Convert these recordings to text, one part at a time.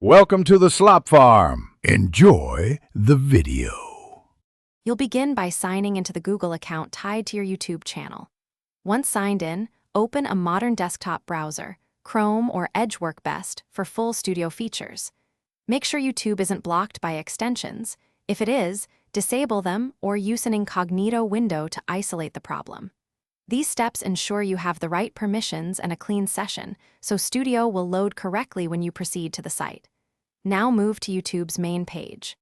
Welcome to the Slop Farm. Enjoy the video. You'll begin by signing into the Google account tied to your YouTube channel. Once signed in, open a modern desktop browser, Chrome or Edge work best for full studio features. Make sure YouTube isn't blocked by extensions. If it is, disable them or use an incognito window to isolate the problem. These steps ensure you have the right permissions and a clean session, so Studio will load correctly when you proceed to the site. Now move to YouTube's main page.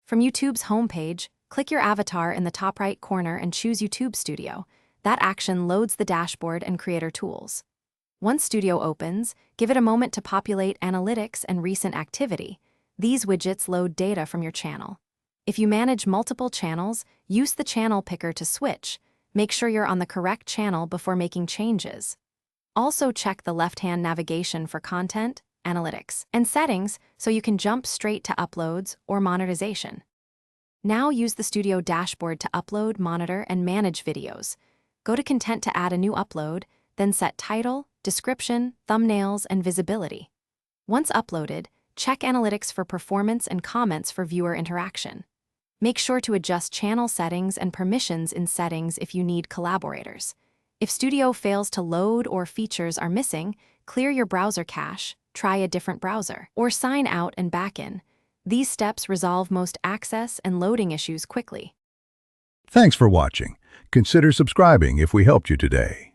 From YouTube's homepage, click your avatar in the top right corner and choose YouTube Studio. That action loads the dashboard and creator tools. Once Studio opens, give it a moment to populate analytics and recent activity. These widgets load data from your channel. If you manage multiple channels, use the channel picker to switch. Make sure you're on the correct channel before making changes. Also check the left-hand navigation for content, analytics, and settings so you can jump straight to uploads or monetization. Now use the Studio dashboard to upload, monitor, and manage videos. Go to Content to add a new upload, then set title, description, thumbnails, and visibility. Once uploaded, check analytics for performance and comments for viewer interaction. Make sure to adjust channel settings and permissions in settings if you need collaborators. If Studio fails to load or features are missing, clear your browser cache, try a different browser, or sign out and back in. These steps resolve most access and loading issues quickly. Thanks for watching. Consider subscribing if we helped you today.